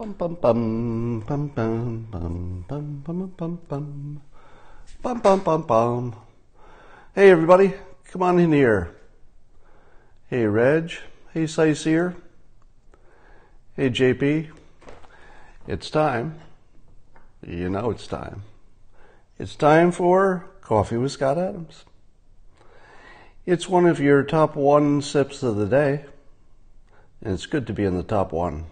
Bum bum bum bum bum bum bum bum bum bum bum bum bum bum. Hey everybody, come on in here. Hey Reg, hey Sicer, hey JP. It's time. You know it's time. It's time for Coffee with Scott Adams. It's one of your top one sips of the day, and it's good to be in the top one.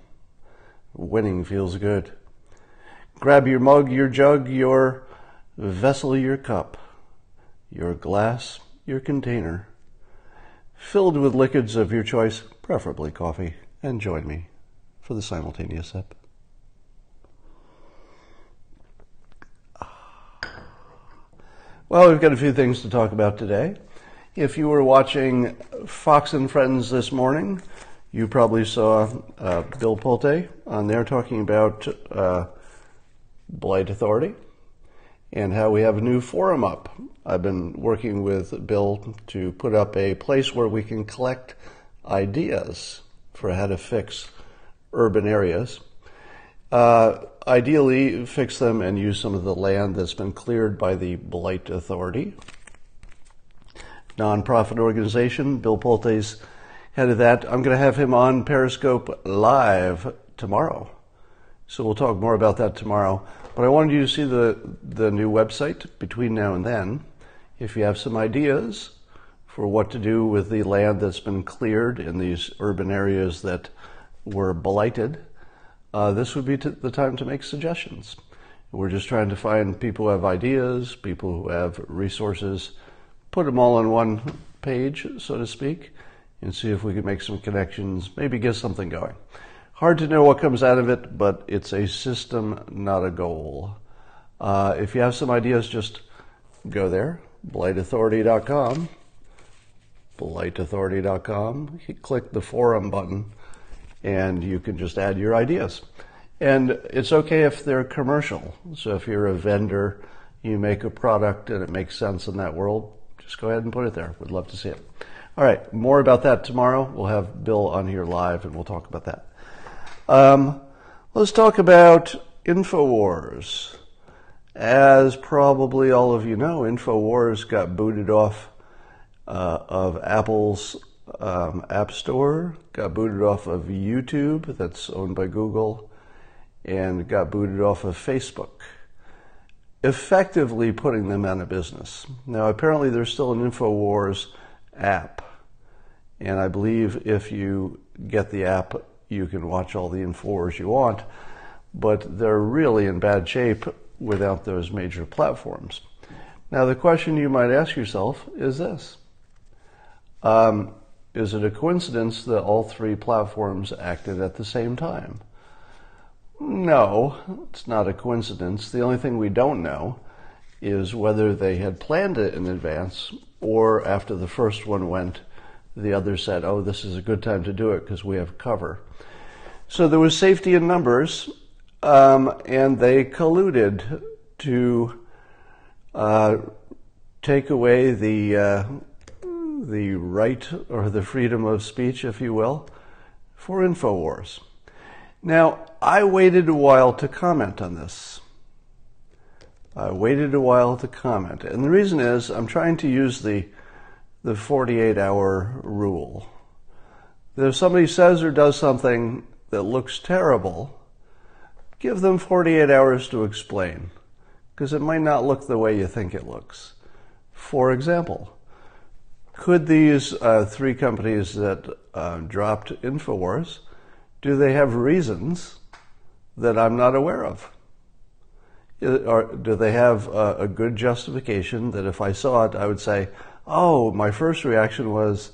Winning feels good. Grab your mug, your jug, your vessel, your cup, your glass, your container, filled with liquids of your choice, preferably coffee, and join me for the simultaneous sip. Well, we've got a few things to talk about today. If you were watching Fox and Friends this morning, you probably saw Bill Pulte on there talking about Blight Authority and how we have a new forum up. I've been working with Bill to put up a place where we can collect ideas for how to fix urban areas. Ideally, fix them and use some of the land that's been cleared by the Blight Authority. Nonprofit organization, Bill Pulte's head of that. I'm going to have him on Periscope live tomorrow. So we'll talk more about that tomorrow. But I wanted you to see the new website between now and then. If you have some ideas for what to do with the land that's been cleared in these urban areas that were blighted, this would be the time to make suggestions. We're just trying to find people who have ideas, people who have resources, put them all on one page, so to speak, and see if we can make some connections, maybe get something going. Hard to know what comes out of it, but it's a system, not a goal. If you have some ideas, just go there, blightauthority.com, blightauthority.com, click the forum button, and you can just add your ideas. And it's okay if they're commercial. So if you're a vendor, you make a product and it makes sense in that world, just go ahead and put it there. We'd love to see it. All right, more about that tomorrow. We'll have Bill on here live, and we'll talk about that. Let's talk about InfoWars. As probably all of you know, InfoWars got booted off of Apple's App Store, got booted off of YouTube, that's owned by Google, and got booted off of Facebook, effectively putting them out of business. Now, apparently there's still an InfoWars app, and I believe if you get the app, you can watch all the InfoWars you want, but they're really in bad shape without those major platforms. Now, the question you might ask yourself is this. Is it a coincidence that all three platforms acted at the same time? No, it's not a coincidence. The only thing we don't know is whether they had planned it in advance, or after the first one went, the other said, oh, this is a good time to do it because we have cover. So there was safety in numbers, and they colluded to take away the right or the freedom of speech, if you will, for InfoWars. Now, I waited a while to comment on this. And the reason is I'm trying to use the 48-hour rule. If somebody says or does something that looks terrible, give them 48 hours to explain, because it might not look the way you think it looks. For example, could these three companies that dropped InfoWars, do they have reasons that I'm not aware of? Or do they have a good justification that if I saw it, I would say, oh, my first reaction was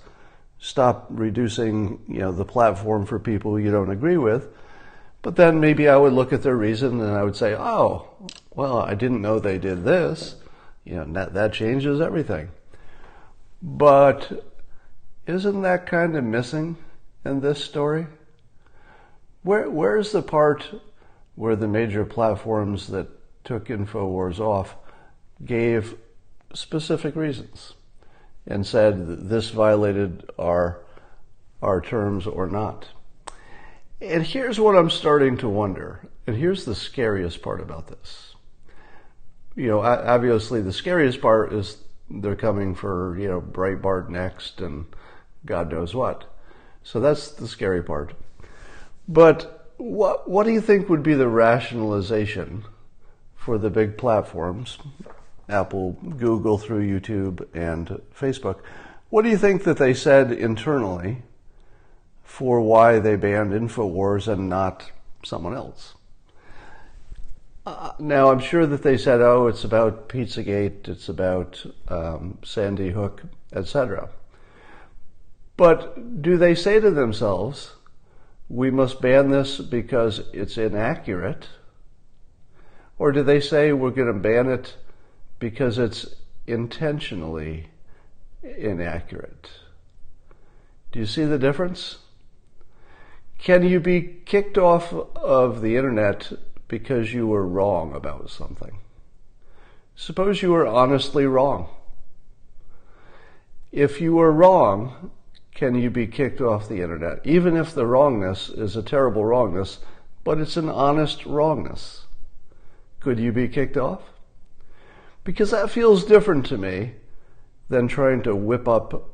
stop reducing, the platform for people you don't agree with. But then maybe I would look at their reason and I would say, oh, well, I didn't know they did this. That changes everything. But isn't that kind of missing in this story? Where's the part where the major platforms that took InfoWars off gave specific reasons and said this violated our terms or not? And here's what I'm starting to wonder, and here's the scariest part about this. Obviously the scariest part is they're coming for, Breitbart next and God knows what. So that's the scary part. But what do you think would be the rationalization for the big platforms, Apple, Google through YouTube, and Facebook? What do you think that they said internally for why they banned InfoWars and not someone else? Now, I'm sure that they said, it's about Pizzagate, it's about Sandy Hook, etc. But do they say to themselves, we must ban this because it's inaccurate? Or do they say we're going to ban it because it's intentionally inaccurate? Do you see the difference? Can you be kicked off of the internet because you were wrong about something? Suppose you were honestly wrong. If you were wrong, can you be kicked off the internet? Even if the wrongness is a terrible wrongness, but it's an honest wrongness. Could you be kicked off? Because that feels different to me than trying to whip up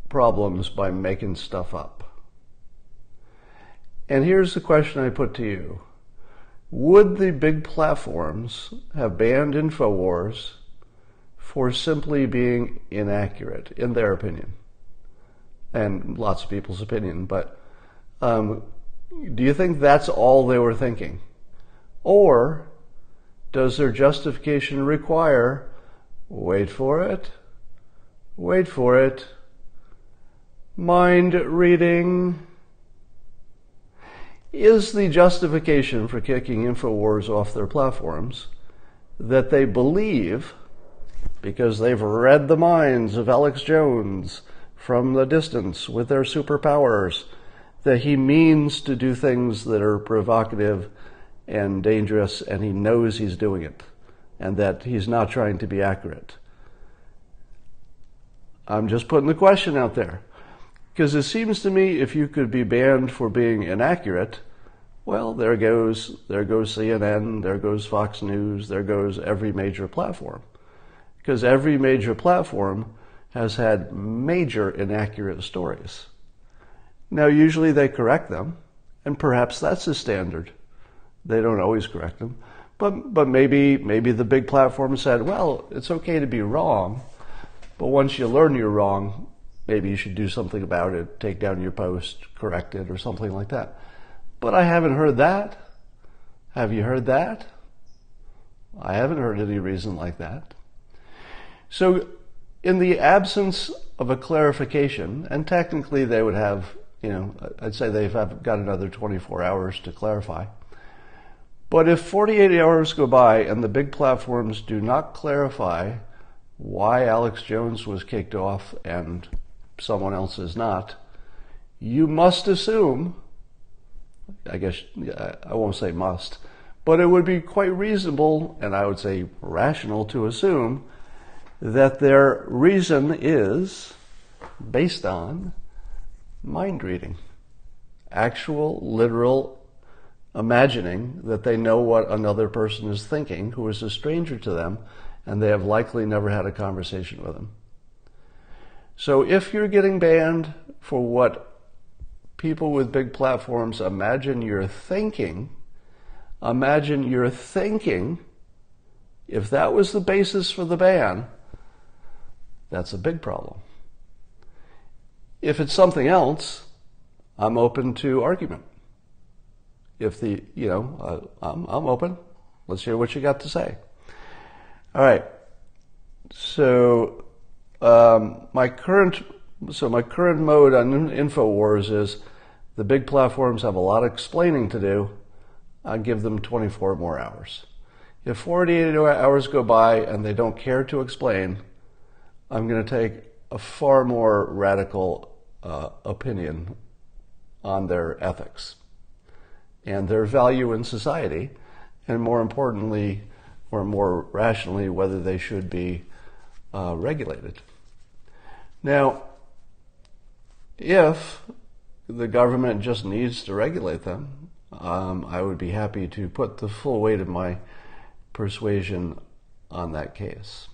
problems by making stuff up. And here's the question I put to you. Would the big platforms have banned InfoWars for simply being inaccurate, in their opinion? And lots of people's opinion, but do you think that's all they were thinking? Or does their justification require, wait for it, mind reading? Is the justification for kicking InfoWars off their platforms that they believe, because they've read the minds of Alex Jones from the distance with their superpowers, that he means to do things that are provocative and dangerous, and he knows he's doing it, and that he's not trying to be accurate? I'm just putting the question out there. Because it seems to me if you could be banned for being inaccurate, well, there goes CNN, there goes Fox News, there goes every major platform. Because every major platform has had major inaccurate stories. Now, usually they correct them, and perhaps that's the standard. They don't always correct them. But maybe the big platform said, well, it's okay to be wrong, but once you learn you're wrong, maybe you should do something about it, take down your post, correct it, or something like that. But I haven't heard that. Have you heard that? I haven't heard any reason like that. So in the absence of a clarification, and technically they would have, I'd say they've got another 24 hours to clarify. But if 48 hours go by and the big platforms do not clarify why Alex Jones was kicked off and someone else is not, you must assume, I guess I won't say must, but it would be quite reasonable, and I would say rational, to assume that their reason is based on mind reading, actual, literal imagining that they know what another person is thinking who is a stranger to them, and they have likely never had a conversation with them. So if you're getting banned for what people with big platforms imagine you're thinking, if that was the basis for the ban, that's a big problem. If it's something else, I'm open to argument. If I'm open. Let's hear what you got to say. All right. So my current mode on InfoWars is the big platforms have a lot of explaining to do. I'll give them 24 more hours. If 48 hours go by and they don't care to explain, I'm going to take a far more radical opinion on their ethics and their value in society, and more importantly, or more rationally, whether they should be regulated. Now, if the government just needs to regulate them, I would be happy to put the full weight of my persuasion on that case.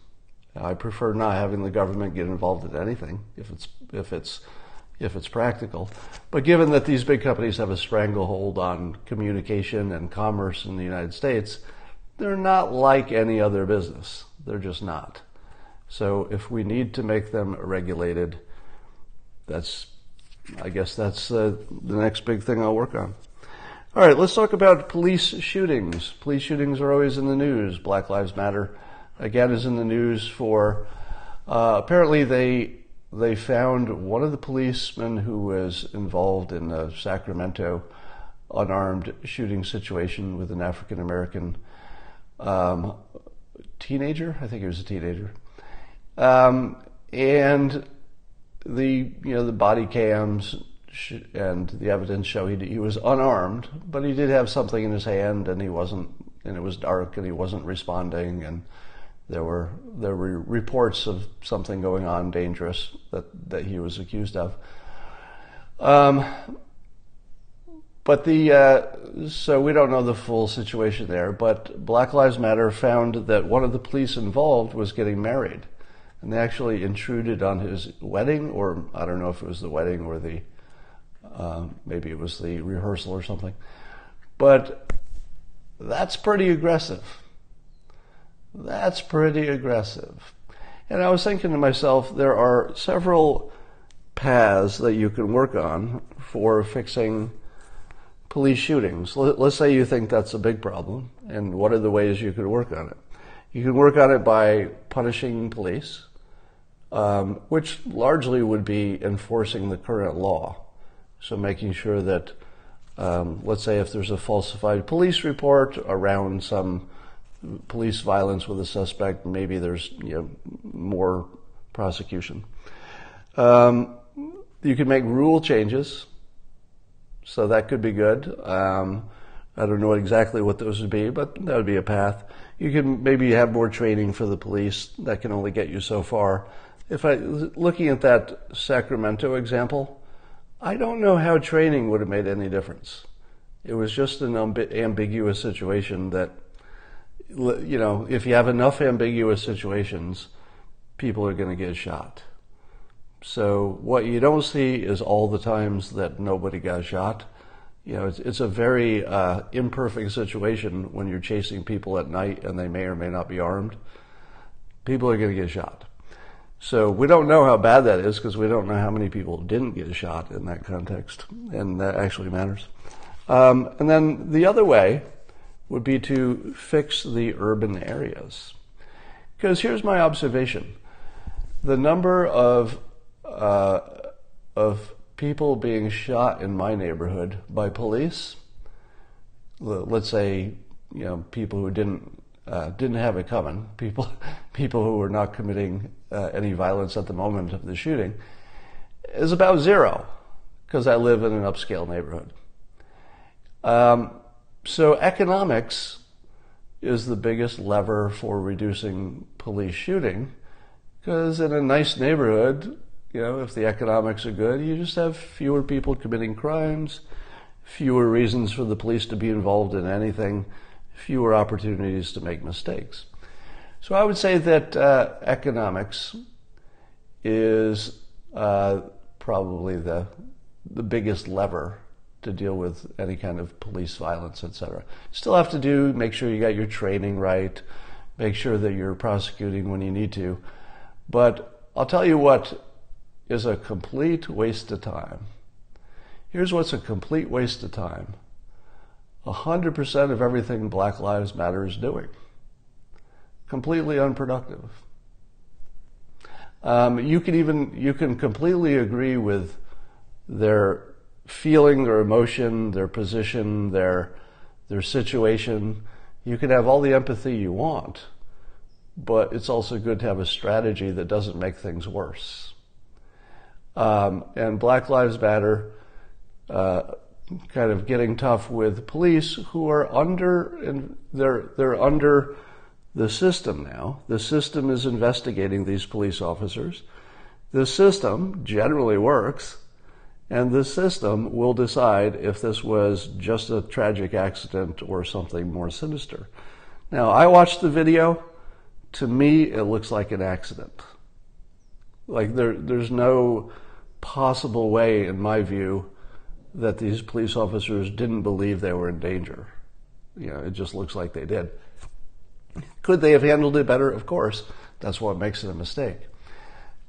I prefer not having the government get involved in anything if it's practical. But given that these big companies have a stranglehold on communication and commerce in the United States, they're not like any other business. They're just not. So if we need to make them regulated, I guess that's the next big thing I'll work on. All right, let's talk about police shootings. Police shootings are always in the news. Black Lives Matter, again, is in the news for, apparently they found one of the policemen who was involved in the Sacramento unarmed shooting situation with an African-American teenager. I think he was a teenager. And the body cams and the evidence show he was unarmed, but he did have something in his hand, and it was dark, and he wasn't responding, and there were reports of something going on dangerous that he was accused of. But so we don't know the full situation there, but Black Lives Matter found that one of the police involved was getting married, and they actually intruded on his wedding, or I don't know if it was the wedding or maybe it was the rehearsal or something. But that's pretty aggressive. That's pretty aggressive. And I was thinking to myself, there are several paths that you can work on for fixing police shootings. Let's say you think that's a big problem, and what are the ways you could work on it? You can work on it by punishing police, which largely would be enforcing the current law. So making sure that, let's say if there's a falsified police report around some police violence with a suspect, maybe there's more prosecution. You can make rule changes, so that could be good. I don't know exactly what those would be, but that would be a path. You can maybe have more training for the police. That can only get you so far. Looking at that Sacramento example, I don't know how training would have made any difference. It was just an ambiguous situation that, if you have enough ambiguous situations, people are going to get shot. So what you don't see is all the times that nobody got shot. It's a very imperfect situation when you're chasing people at night and they may or may not be armed. People are going to get shot. So we don't know how bad that is because we don't know how many people didn't get shot in that context, and that actually matters. And then the other way would be to fix the urban areas. Because here's my observation. The number of people being shot in my neighborhood by police, let's say, people who didn't have it coming, people who were not committing any violence at the moment of the shooting, is about zero, because I live in an upscale neighborhood. So economics is the biggest lever for reducing police shooting, because in a nice neighborhood, if the economics are good, you just have fewer people committing crimes, fewer reasons for the police to be involved in anything, fewer opportunities to make mistakes. So I would say that economics is probably the biggest lever to deal with any kind of police violence, etc. Still have to make sure you got your training right, make sure that you're prosecuting when you need to. But I'll tell you what is a complete waste of time. Here's what's a complete waste of time. 100% of everything Black Lives Matter is doing. Completely unproductive. You can completely agree with their feeling, their emotion, their position, their situation. You can have all the empathy you want, but it's also good to have a strategy that doesn't make things worse. And Black Lives Matter, kind of getting tough with police who are they're under the system now. The system is investigating these police officers. The system generally works, And the system will decide if this was just a tragic accident or something more sinister. Now, I watched the video. To me, it looks like an accident. Like there's no possible way, in my view, that these police officers didn't believe they were in danger. It just looks like they did. Could they have handled it better? Of course. That's what makes it a mistake.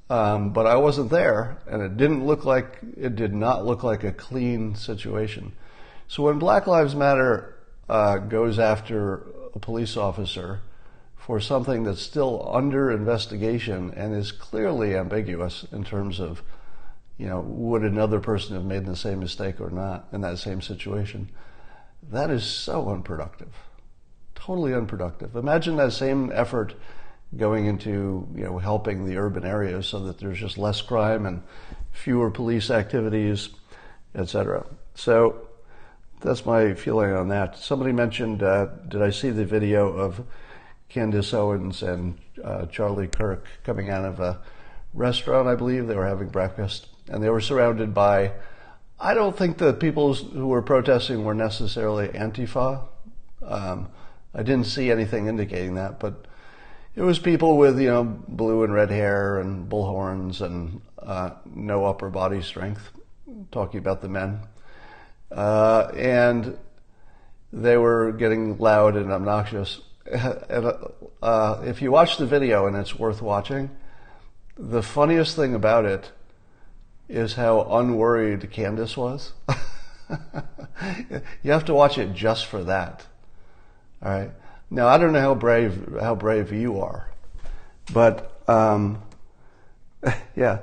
But I wasn't there, and it did not look like a clean situation. So when Black Lives Matter goes after a police officer for something that's still under investigation and is clearly ambiguous in terms of, would another person have made the same mistake or not in that same situation, that is so unproductive. Totally unproductive. Imagine that same effort going into, helping the urban areas so that there's just less crime and fewer police activities, etc. So that's my feeling on that. Somebody mentioned, did I see the video of Candace Owens and Charlie Kirk coming out of a restaurant, I believe. They were having breakfast, and they were surrounded by, I don't think the people who were protesting were necessarily Antifa. I didn't see anything indicating that, but it was people with, blue and red hair and bullhorns and no upper body strength, talking about the men. And they were getting loud and obnoxious. And, if you watch the video, and it's worth watching, the funniest thing about it is how unworried Candace was. You have to watch it just for that. All right. Now, I don't know how brave you are, but yeah,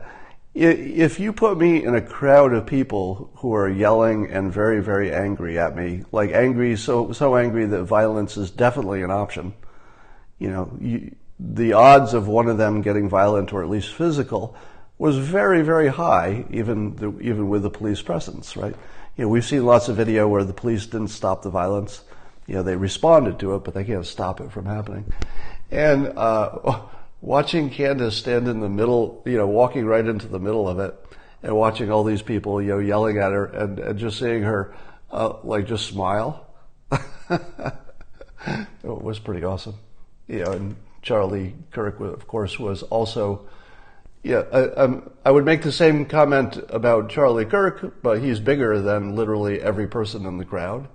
if you put me in a crowd of people who are yelling and very, very angry at me, like angry, so angry that violence is definitely an option, the odds of one of them getting violent or at least physical was very, very high, even with the police presence, right? We've seen lots of video where the police didn't stop the violence. They responded to it, but they can't stop it from happening. And watching Candace stand in the middle, walking right into the middle of it, and watching all these people, yelling at her, and just seeing her, just smile, it was pretty awesome. And Charlie Kirk, of course, was also, I would make the same comment about Charlie Kirk, but he's bigger than literally every person in the crowd.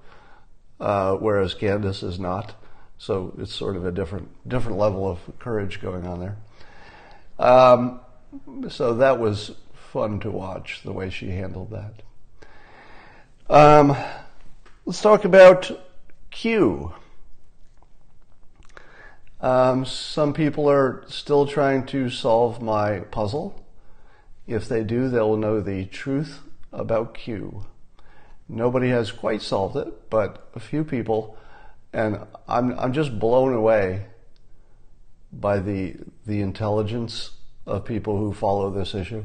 Whereas Candace is not. So it's sort of a different level of courage going on there. So that was fun to watch, the way she handled that. Let's talk about Q. Some people are still trying to solve my puzzle. If they do, they'll know the truth about Q. Nobody has quite solved it, but a few people, and I'm just blown away by the intelligence of people who follow this issue.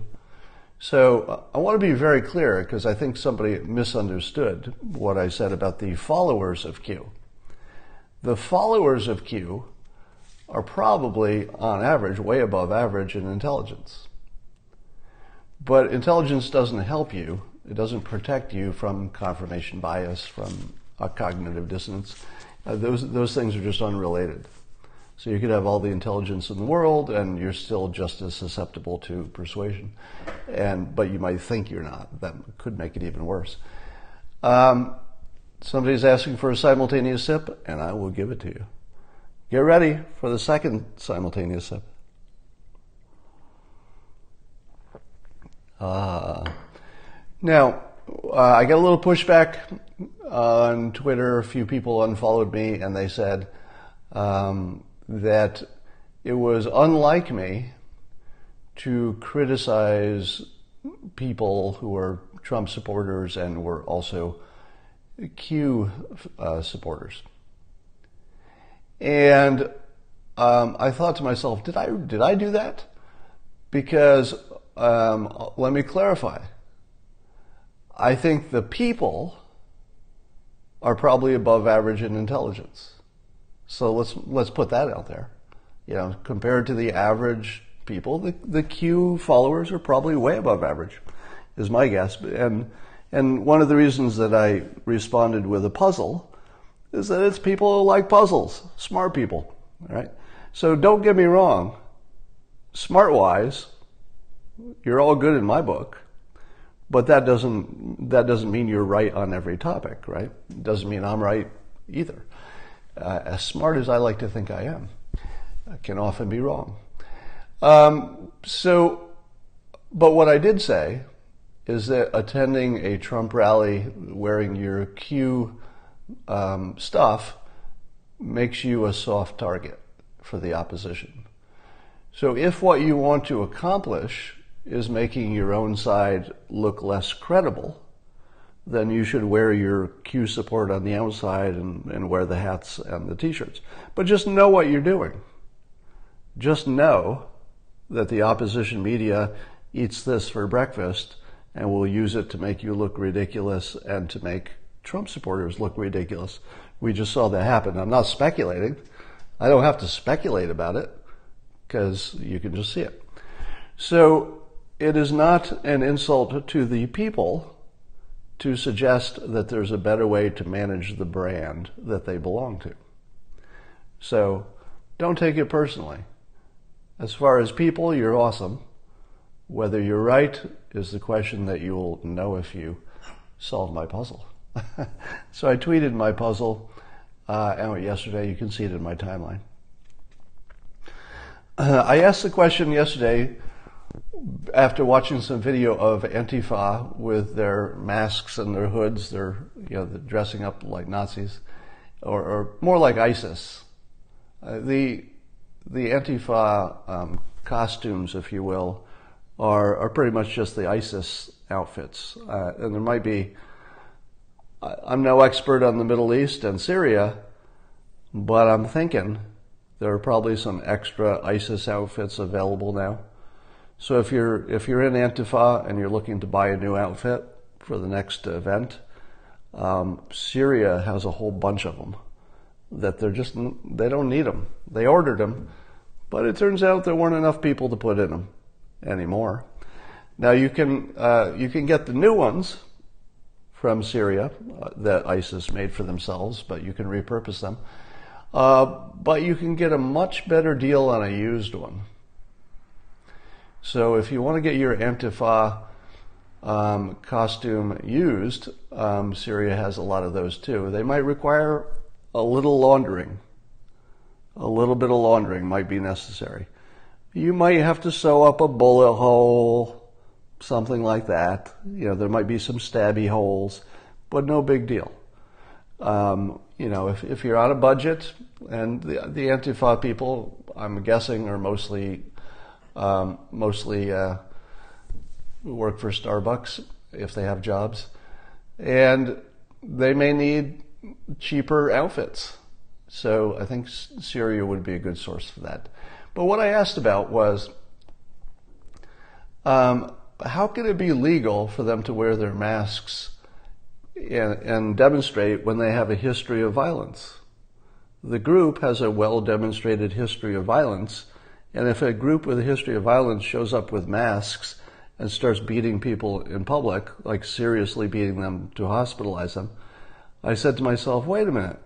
So I want to be very clear, because I think somebody misunderstood what I said about the followers of Q. The followers of Q are probably, on average, way above average in intelligence. But intelligence doesn't help you. It doesn't protect you from confirmation bias, from cognitive dissonance. Those things are just unrelated. So you could have all the intelligence in the world, and you're still just as susceptible to persuasion. But you might think you're not. That could make it even worse. Somebody's asking for a simultaneous sip, and I will give it to you. Get ready for the second simultaneous sip. Now, I got a little pushback on Twitter. A few people unfollowed me, and they said that it was unlike me to criticize people who were Trump supporters and were also Q supporters. And I thought to myself, did I do that? Because let me clarify. I think the people are probably above average in intelligence. So let's put that out there. Compared to the average people, the Q followers are probably way above average. is my guess. And one of the reasons that I responded with a puzzle is that it's people who like puzzles, smart people, all right? So don't get me wrong, smart-wise, you're all good in my book, but that doesn't mean you're right on every topic, right? It doesn't mean I'm right either. As smart as I like to think I am, I can often be wrong. But what I did say is that attending a Trump rally wearing your Q stuff makes you a soft target for the opposition. So if what you want to accomplish is making your own side look less credible, then you should wear your Q support on the outside and wear the hats and the t-shirts. But just know what you're doing. Just know that the opposition media eats this for breakfast and will use it to make you look ridiculous and to make Trump supporters look ridiculous. We just saw that happen. I'm not speculating. I don't have to speculate about it because you can just see it. So it is not an insult to the people to suggest that there's a better way to manage the brand that they belong to. So don't take it personally. As far as people, you're awesome. Whether you're right is the question that you will know if you solve my puzzle. So I tweeted my puzzle yesterday. You can see it in my timeline. I asked the question yesterday after watching some video of Antifa with their masks and their hoods. They're dressing up like Nazis, or more like ISIS. The Antifa costumes, if you will, are pretty much just the ISIS outfits. And there might be, I'm no expert on the Middle East and Syria, but I'm thinking there are probably some extra ISIS outfits available now. So if you're in Antifa and you're looking to buy a new outfit for the next event, Syria has a whole bunch of them that they don't need them. They ordered them, but it turns out there weren't enough people to put in them anymore. Now you can get the new ones from Syria that ISIS made for themselves, but you can repurpose them. But you can get a much better deal on a used one. So if you want to get your Antifa costume used, Syria has a lot of those too. They might require a little laundering. A little bit of laundering might be necessary. You might have to sew up a bullet hole, something like that. There might be some stabby holes, but no big deal. If you're on a budget, and the Antifa people, I'm guessing, are mostly work for Starbucks if they have jobs, and they may need cheaper outfits. So I think Syria would be a good source for that. But what I asked about was, how can it be legal for them to wear their masks and demonstrate when they have a history of violence? The group has a well-demonstrated history of violence, and if a group with a history of violence shows up with masks and starts beating people in public, like seriously beating them to hospitalize them, I said to myself, wait a minute,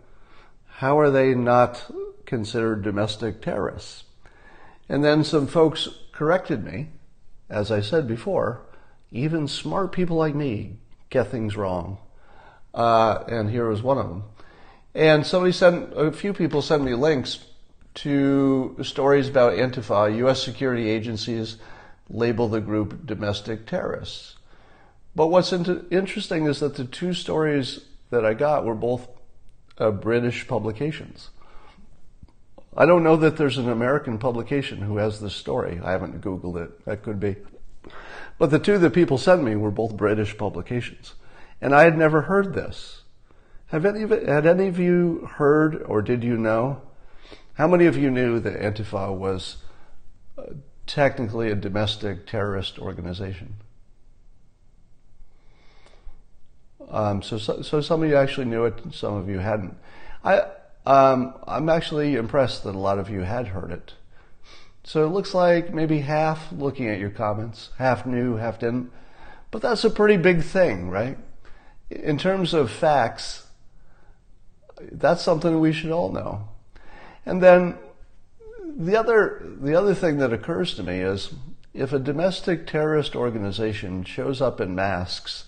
how are they not considered domestic terrorists? And then some folks corrected me. As I said before, even smart people like me get things wrong. And here was one of them. And a few people sent me links to stories about Antifa. U.S. security agencies label the group domestic terrorists. But what's interesting is that the two stories that I got were both British publications. I don't know that there's an American publication who has this story. I haven't Googled it. That could be. But the two that people sent me were both British publications. And I had never heard this. Had any of you heard, or did you know? How many of you knew that Antifa was technically a domestic terrorist organization? So some of you actually knew it, some of you hadn't. I'm actually impressed that a lot of you had heard it. So it looks like maybe half, looking at your comments, half knew, half didn't. But that's a pretty big thing, right? In terms of facts, that's something we should all know. And then the other thing that occurs to me is, if a domestic terrorist organization shows up in masks,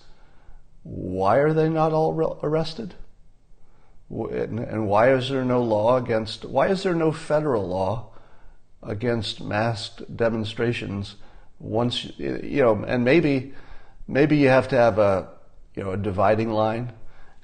why are they not all arrested? And why is there no why is there no federal law against masked demonstrations once, and maybe you have to have a dividing line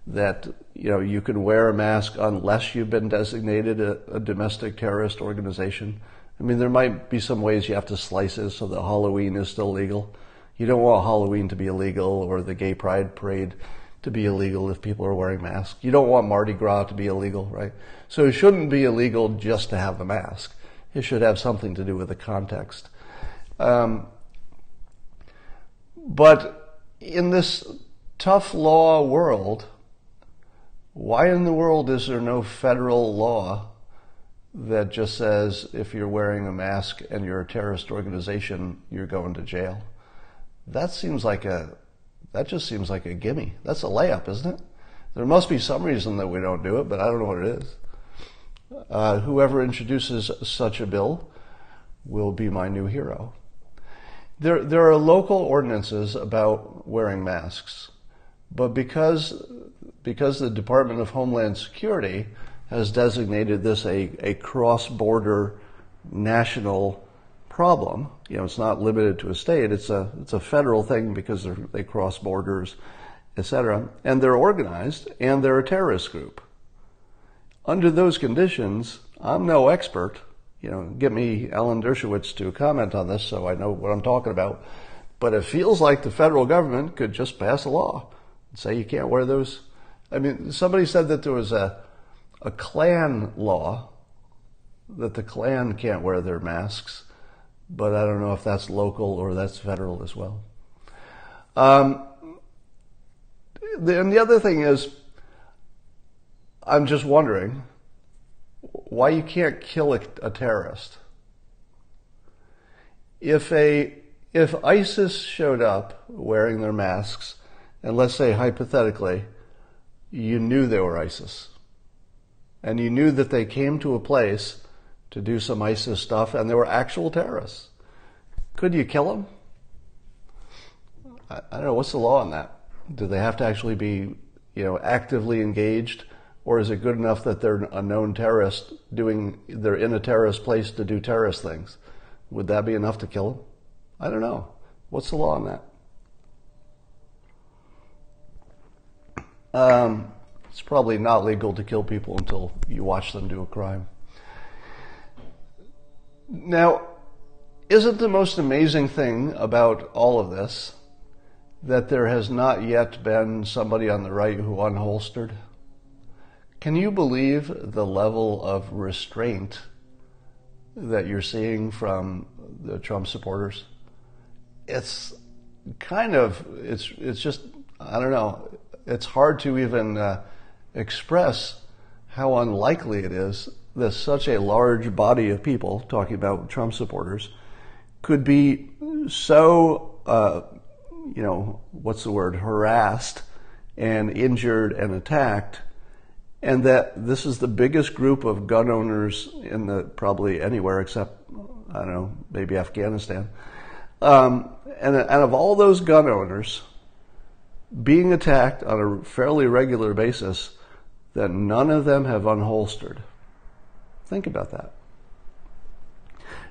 that, you can wear a mask unless you've been designated a domestic terrorist organization. I mean, there might be some ways you have to slice it so that Halloween is still legal. You don't want Halloween to be illegal or the Gay Pride Parade to be illegal if people are wearing masks. You don't want Mardi Gras to be illegal, right? So it shouldn't be illegal just to have a mask. It should have something to do with the context. But in this tough law world, why in the world is there no federal law that just says if you're wearing a mask and you're a terrorist organization, you're going to jail? That just seems like a gimme. That's a layup, isn't it? There must be some reason that we don't do it, but I don't know what it is. Whoever introduces such a bill will be my new hero. There are local ordinances about wearing masks, but because the Department of Homeland Security has designated this a cross-border national problem, it's not limited to a state. It's a federal thing because they cross borders, etc. And they're organized and they're a terrorist group. Under those conditions, I'm no expert. Get me Alan Dershowitz to comment on this so I know what I'm talking about. But it feels like the federal government could just pass a law and say you can't wear those. I mean, somebody said that there was a Klan law that the Klan can't wear their masks, but I don't know if that's local or that's federal as well. And the other thing is, I'm just wondering why you can't kill a terrorist. If ISIS showed up wearing their masks, and let's say hypothetically, you knew they were ISIS, and you knew that they came to a place to do some ISIS stuff, and they were actual terrorists, could you kill them? I don't know. What's the law on that? Do they have to actually be, actively engaged? Or is it good enough that they're a known terrorist they're in a terrorist place to do terrorist things? Would that be enough to kill them? I don't know. What's the law on that? It's probably not legal to kill people until you watch them do a crime. Now, isn't the most amazing thing about all of this that there has not yet been somebody on the right who unholstered? Can you believe the level of restraint that you're seeing from the Trump supporters? It's just, I don't know, it's hard to even express how unlikely it is that such a large body of people, talking about Trump supporters, could be so, harassed and injured and attacked, and that this is the biggest group of gun owners in probably anywhere except, I don't know, maybe Afghanistan. And of all those gun owners being attacked on a fairly regular basis, that none of them have unholstered. Think about that.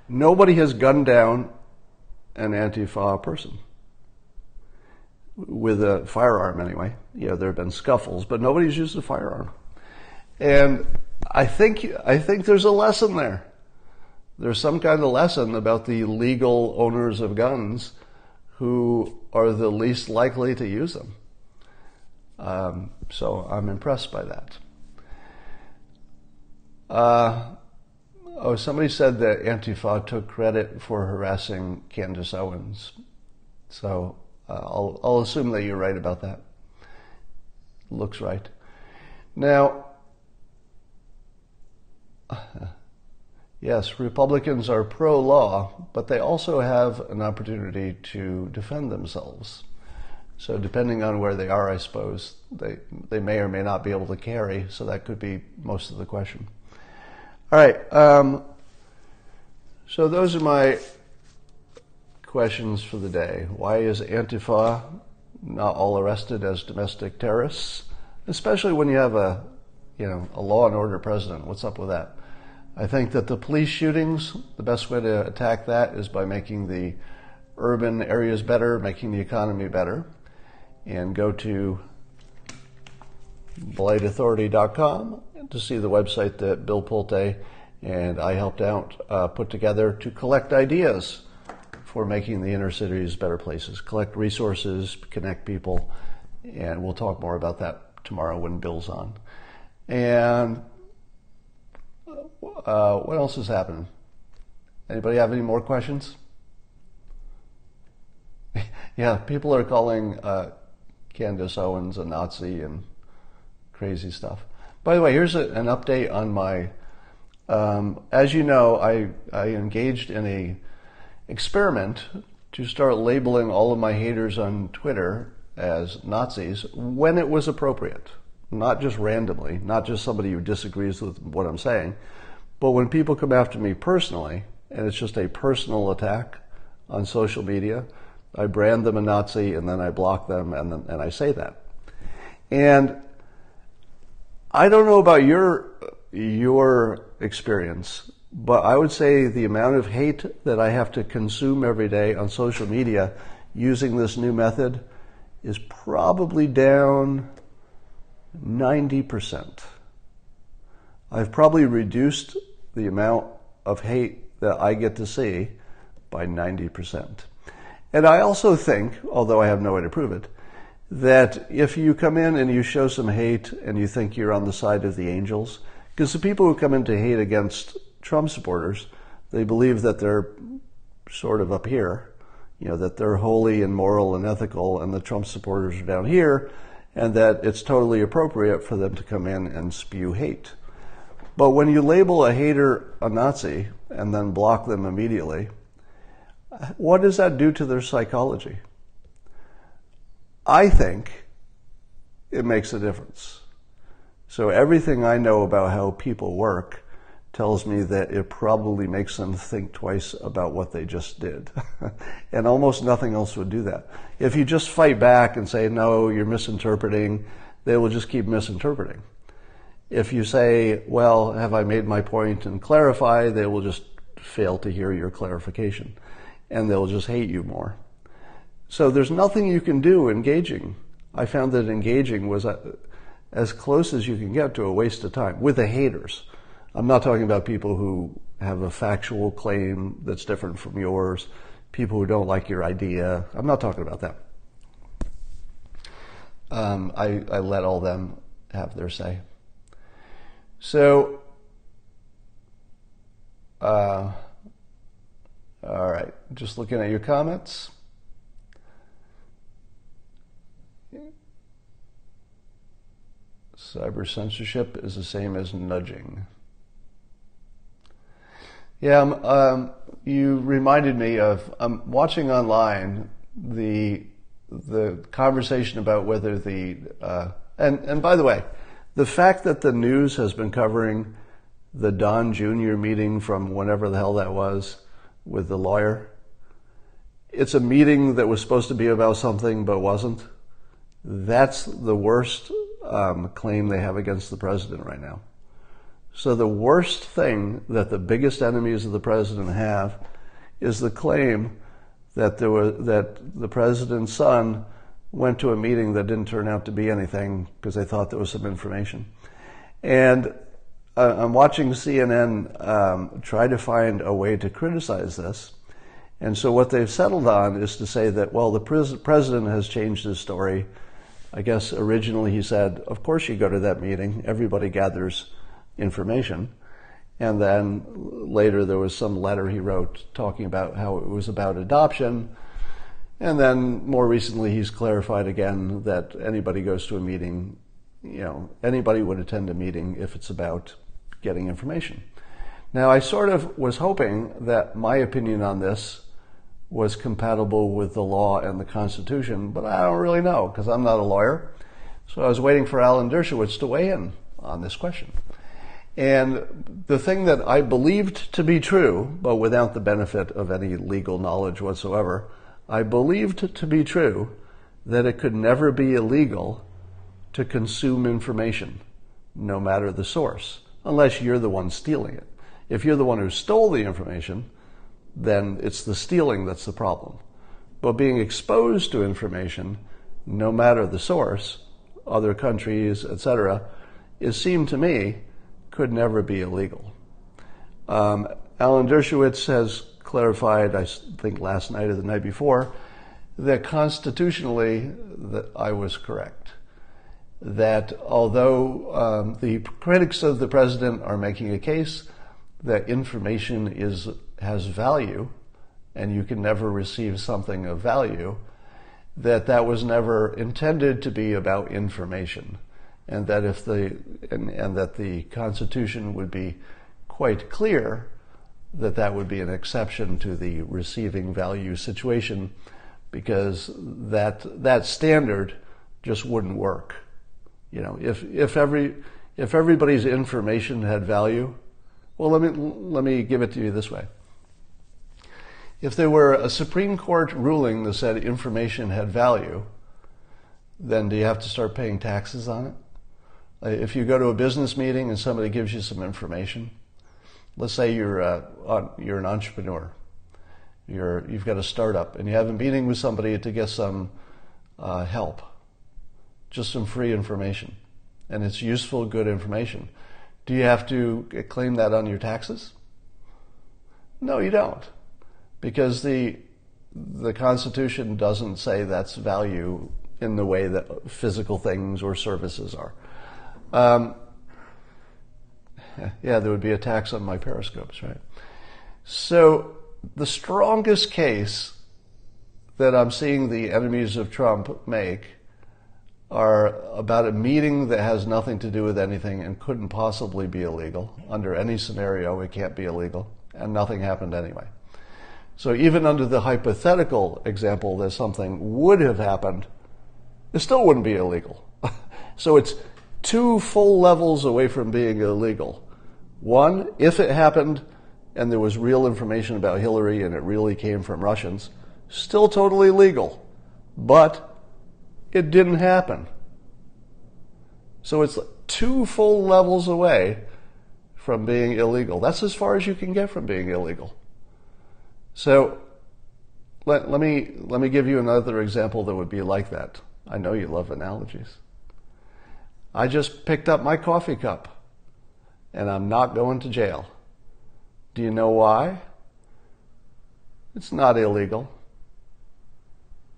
Nobody has gunned down an Antifa person with a firearm anyway. There have been scuffles, but nobody's used a firearm. And I think there's a lesson there. There's some kind of lesson about the legal owners of guns who are the least likely to use them. So I'm impressed by that. Somebody said that Antifa took credit for harassing Candace Owens. So I'll assume that you're right about that. Looks right. Now, yes, Republicans are pro-law, but they also have an opportunity to defend themselves. So depending on where they are, I suppose, they may or may not be able to carry, so that could be most of the question. All right, so those are my questions for the day. Why is Antifa not all arrested as domestic terrorists? Especially when you have a law and order president. What's up with that? I think that the police shootings, the best way to attack that is by making the urban areas better, making the economy better. And go to BlightAuthority.com to see the website that Bill Pulte and I helped out put together to collect ideas for making the inner cities better places, collect resources, connect people, and we'll talk more about that tomorrow when Bill's on. And what else is happening? Anybody have any more questions? Yeah, people are calling Candace Owens a Nazi and crazy stuff. By the way, here's an update on my, as you know, I engaged in a experiment to start labeling all of my haters on Twitter as Nazis when it was appropriate. Not just randomly, not just somebody who disagrees with what I'm saying, but when people come after me personally, and it's just a personal attack on social media, I brand them a Nazi and then I block them and I say that. And I don't know about your experience, but I would say the amount of hate that I have to consume every day on social media using this new method is probably down 90%. I've probably reduced the amount of hate that I get to see by 90%. And I also think, although I have no way to prove it, that if you come in and you show some hate and you think you're on the side of the angels, because the people who come in to hate against Trump supporters, they believe that they're sort of up here, that they're holy and moral and ethical, and the Trump supporters are down here, and that it's totally appropriate for them to come in and spew hate. But when you label a hater a Nazi and then block them immediately, what does that do to their psychology? I think it makes a difference. So everything I know about how people work tells me that it probably makes them think twice about what they just did. And almost nothing else would do that. If you just fight back and say, no, you're misinterpreting, they will just keep misinterpreting. If you say, well, have I made my point and clarify, they will just fail to hear your clarification. And they'll just hate you more. So there's nothing you can do engaging. I found that engaging was as close as you can get to a waste of time with the haters. I'm not talking about people who have a factual claim that's different from yours, people who don't like your idea. I'm not talking about that. I let all them have their say. So, all right, just looking at your comments. Cyber censorship is the same as nudging. Yeah, you reminded me of, I'm watching online the conversation about whether and by the way, the fact that the news has been covering the Don Jr. meeting from whenever the hell that was with the lawyer, it's a meeting that was supposed to be about something but wasn't. That's the worst claim they have against the president right now. So the worst thing that the biggest enemies of the president have is the claim that that the president's son went to a meeting that didn't turn out to be anything because they thought there was some information. And I'm watching CNN try to find a way to criticize this. And so what they've settled on is to say that, well, the president has changed his story. I guess originally he said, of course you go to that meeting, everybody gathers information. And then later there was some letter he wrote talking about how it was about adoption. And then more recently he's clarified again that anybody goes to a meeting, anybody would attend a meeting if it's about getting information. Now I sort of was hoping that my opinion on this was compatible with the law and the Constitution, but I don't really know because I'm not a lawyer. So I was waiting for Alan Dershowitz to weigh in on this question. And the thing that I believed to be true, but without the benefit of any legal knowledge whatsoever, I believed to be true that it could never be illegal to consume information, no matter the source, unless you're the one stealing it. If you're the one who stole the information, then it's the stealing that's the problem. But being exposed to information, no matter the source, other countries, etc., it seemed to me could never be illegal. Alan Dershowitz has clarified, I think last night or the night before, that constitutionally that I was correct. That although the critics of the president are making a case that information has value and you can never receive something of value, that was never intended to be about information, and that that the Constitution would be quite clear that would be an exception to the receiving value situation, because that standard just wouldn't work. You know, if everybody's information had value, well, let me give it to you this way. If there were a Supreme Court ruling that said information had value, then do you have to start paying taxes on it? If you go to a business meeting and somebody gives you some information, let's say you're an entrepreneur, you've got a startup, and you have a meeting with somebody to get some help, just some free information, and it's useful, good information. Do you have to claim that on your taxes? No, you don't. Because the Constitution doesn't say that's value in the way that physical things or services are. Yeah, there would be a tax on my Periscopes, right? So the strongest case that I'm seeing the enemies of Trump make are about a meeting that has nothing to do with anything and couldn't possibly be illegal. Under any scenario, it can't be illegal, and nothing happened anyway. So even under the hypothetical example that something would have happened, it still wouldn't be illegal. So it's 2 full levels away from being illegal. One, if it happened and there was real information about Hillary and it really came from Russians, still totally legal. But it didn't happen. So it's 2 full levels away from being illegal. That's as far as you can get from being illegal. So let me give you another example that would be like that. I know you love analogies. I just picked up my coffee cup and I'm not going to jail. Do you know why? It's not illegal.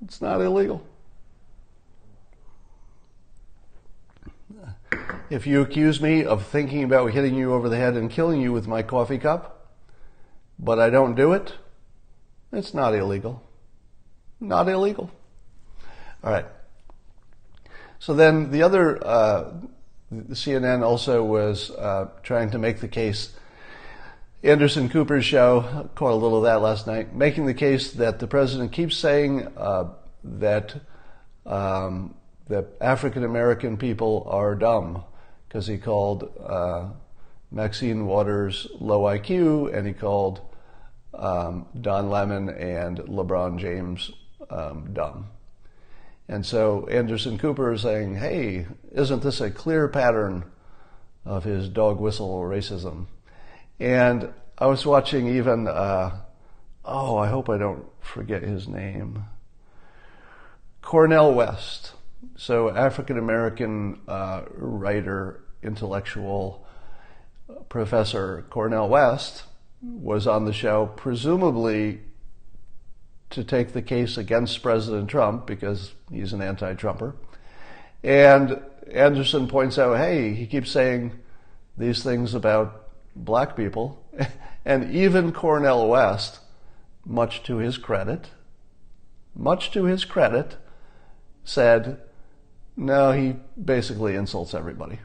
It's not illegal. If you accuse me of thinking about hitting you over the head and killing you with my coffee cup, but I don't do it, it's not illegal. Not illegal. All right. So then the other, CNN also was trying to make the case, Anderson Cooper's show, caught a little of that last night, making the case that the president keeps saying that African American people are dumb, because he called Maxine Waters low IQ, and he called Don Lemon and LeBron James dumb. And so Anderson Cooper is saying, hey, isn't this a clear pattern of his dog whistle racism? And I was watching even, I hope I don't forget his name, Cornel West. So African-American writer, intellectual, professor Cornel West was on the show, presumably to take the case against President Trump because he's an anti-Trumper. And Anderson points out, hey, he keeps saying these things about black people. And even Cornel West, much to his credit, said, no, he basically insults everybody.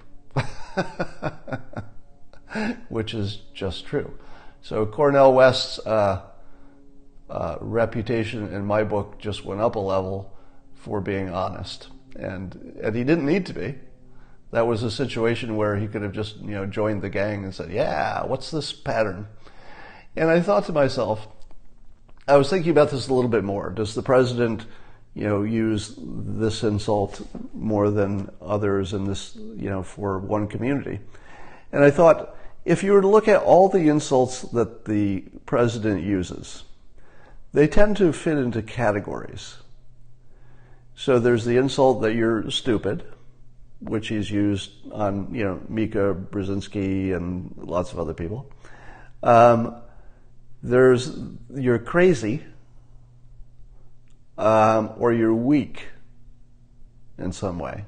Which is just true. So Cornel West's reputation in my book just went up a level for being honest. And he didn't need to be. That was a situation where he could have just, joined the gang and said, yeah, what's this pattern? And I thought to myself, I was thinking about this a little bit more. Does the president, use this insult more than others in this, for one community? And I thought, if you were to look at all the insults that the president uses, they tend to fit into categories. So there's the insult that you're stupid, which he's used on, Mika Brzezinski and lots of other people. There's you're crazy, or you're weak in some way.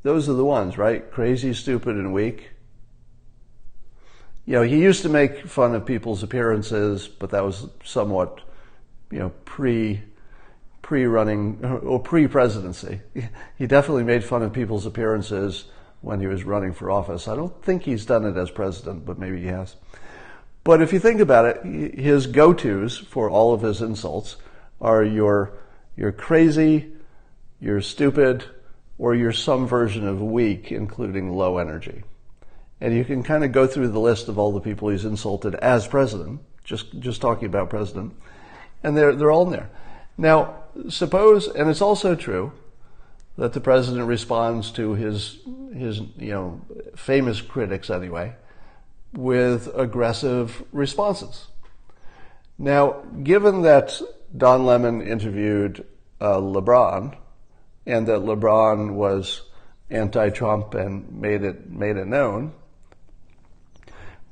Those are the ones, right? Crazy, stupid, and weak. He used to make fun of people's appearances, but that was somewhat, pre-running or pre-presidency. He definitely made fun of people's appearances when he was running for office. I don't think he's done it as president, but maybe he has. But if you think about it, his go-tos for all of his insults are you're crazy, you're stupid, or you're some version of weak, including low energy. And you can kind of go through the list of all the people he's insulted as president, just talking about president, and they're all in there. Now, suppose, and it's also true, that the president responds to his famous critics anyway, with aggressive responses. Now, given that Don Lemon interviewed LeBron, and that LeBron was anti-Trump and made it known,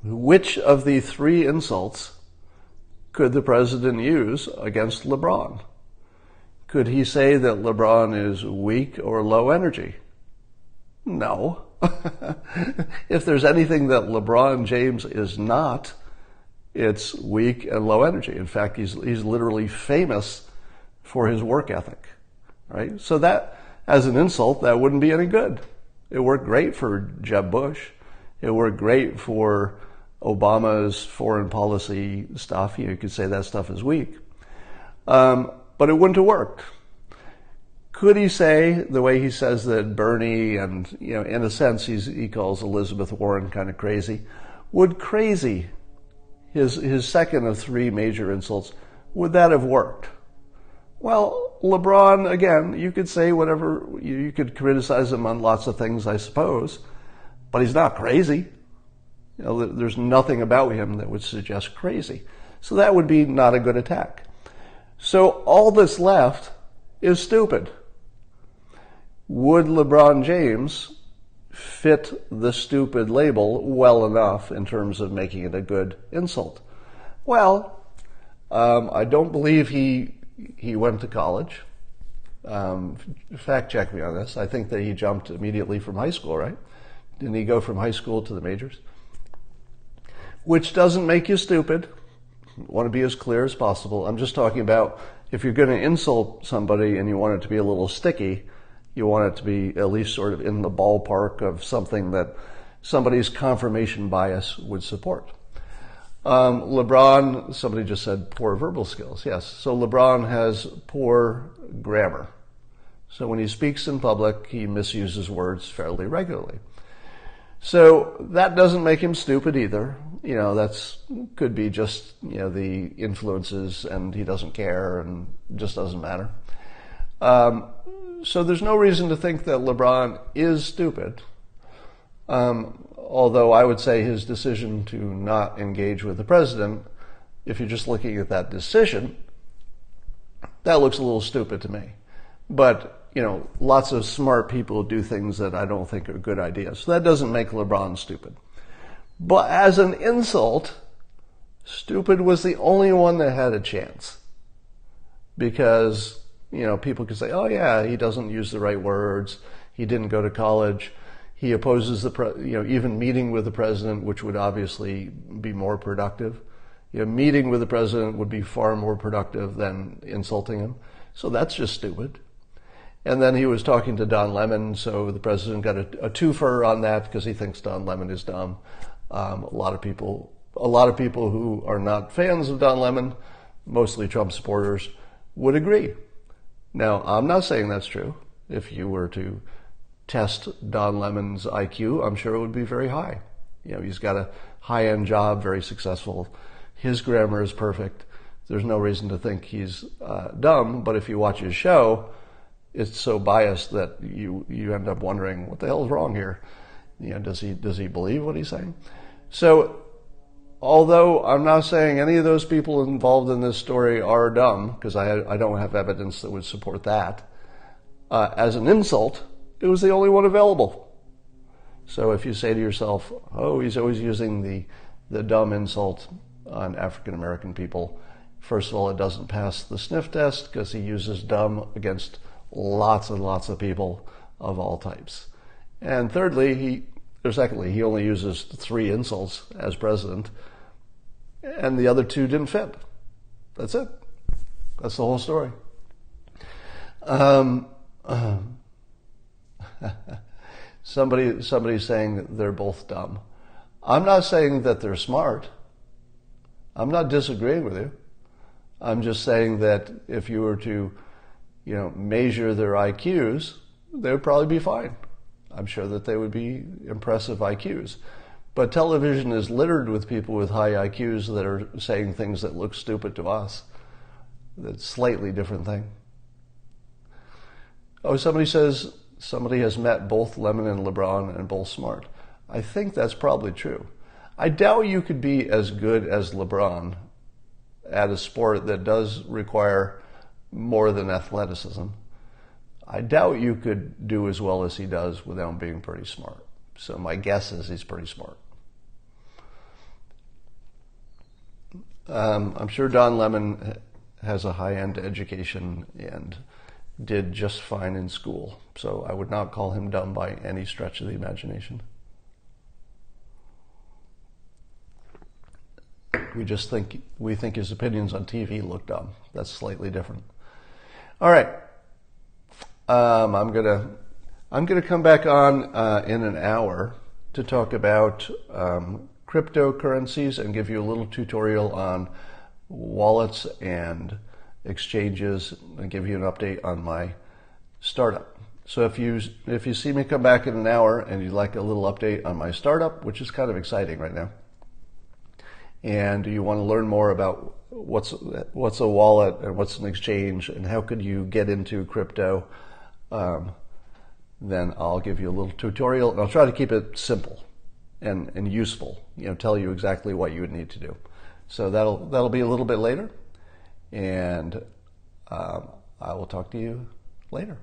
which of the three insults could the president use against LeBron? Could he say that LeBron is weak or low energy? No. If there's anything that LeBron James is not, it's weak and low energy. In fact, he's literally famous for his work ethic, right? So that, as an insult, that wouldn't be any good. It worked great for Jeb Bush. It worked great for Obama's foreign policy stuff. You could say that stuff is weak. But it wouldn't have worked. Could he say, the way he says that Bernie and, in a sense, he calls Elizabeth Warren kind of crazy, would crazy, his second of three major insults, would that have worked? Well, LeBron, again, you could say whatever, you could criticize him on lots of things, I suppose, but he's not crazy. There's nothing about him that would suggest crazy. So that would be not a good attack. So all that's left is stupid. Would LeBron James fit the stupid label well enough in terms of making it a good insult? Well, I don't believe he went to college. Fact check me on this. I think that he jumped immediately from high school, right? Didn't he go from high school to the majors? Which doesn't make you stupid. I want to be as clear as possible. I'm just talking about if you're going to insult somebody and you want it to be a little sticky, you want it to be at least sort of in the ballpark of something that somebody's confirmation bias would support. LeBron, somebody just said poor verbal skills. Yes, so LeBron has poor grammar. So when he speaks in public, he misuses words fairly regularly. So that doesn't make him stupid either. That's could be just, the influences and he doesn't care and it just doesn't matter. So there's no reason to think that LeBron is stupid. Although I would say his decision to not engage with the president, if you're just looking at that decision, that looks a little stupid to me. But, lots of smart people do things that I don't think are good ideas. So that doesn't make LeBron stupid. But as an insult, stupid was the only one that had a chance. Because, people could say, oh yeah, he doesn't use the right words. He didn't go to college. He opposes even meeting with the president, which would obviously be more productive. Meeting with the president would be far more productive than insulting him. So that's just stupid. And then he was talking to Don Lemon, so the president got a twofer on that because he thinks Don Lemon is dumb. A lot of people a lot of people who are not fans of Don Lemon, mostly Trump supporters, would agree. Now, I'm not saying that's true. If you were to test Don Lemon's IQ, I'm sure it would be very high. You know, he's got a high-end job, very successful. His grammar is perfect. There's no reason to think he's dumb, but if you watch his show, it's so biased that you end up wondering, what the hell is wrong here? You know, does he believe what he's saying? So, although I'm not saying any of those people involved in this story are dumb, because I don't have evidence that would support that, as an insult, it was the only one available. So if you say to yourself, oh, he's always using the dumb insult on African American people, first of all, it doesn't pass the sniff test because he uses dumb against lots and lots of people of all types. And thirdly, secondly, he only uses 3 insults as president, and the other 2 didn't fit. That's it. That's the whole story. Somebody's saying that they're both dumb. I'm not saying that they're smart. I'm not disagreeing with you. I'm just saying that if you were to, measure their IQs, they would probably be fine. I'm sure that they would be impressive IQs. But television is littered with people with high IQs that are saying things that look stupid to us. That's a slightly different thing. Oh, somebody says somebody has met both Lemon and LeBron and both smart. I think that's probably true. I doubt you could be as good as LeBron at a sport that does require more than athleticism. I doubt you could do as well as he does without being pretty smart. So my guess is he's pretty smart. I'm sure Don Lemon has a high-end education and did just fine in school. So I would not call him dumb by any stretch of the imagination. We think his opinions on TV look dumb. That's slightly different. All right. I'm gonna come back on in an hour to talk about cryptocurrencies and give you a little tutorial on wallets and exchanges and give you an update on my startup. So if you see me come back in an hour and you'd like a little update on my startup, which is kind of exciting right now, and you want to learn more about what's a wallet and what's an exchange and how could you get into crypto, then I'll give you a little tutorial, and I'll try to keep it simple and useful. Tell you exactly what you would need to do. So that'll be a little bit later, and I will talk to you later.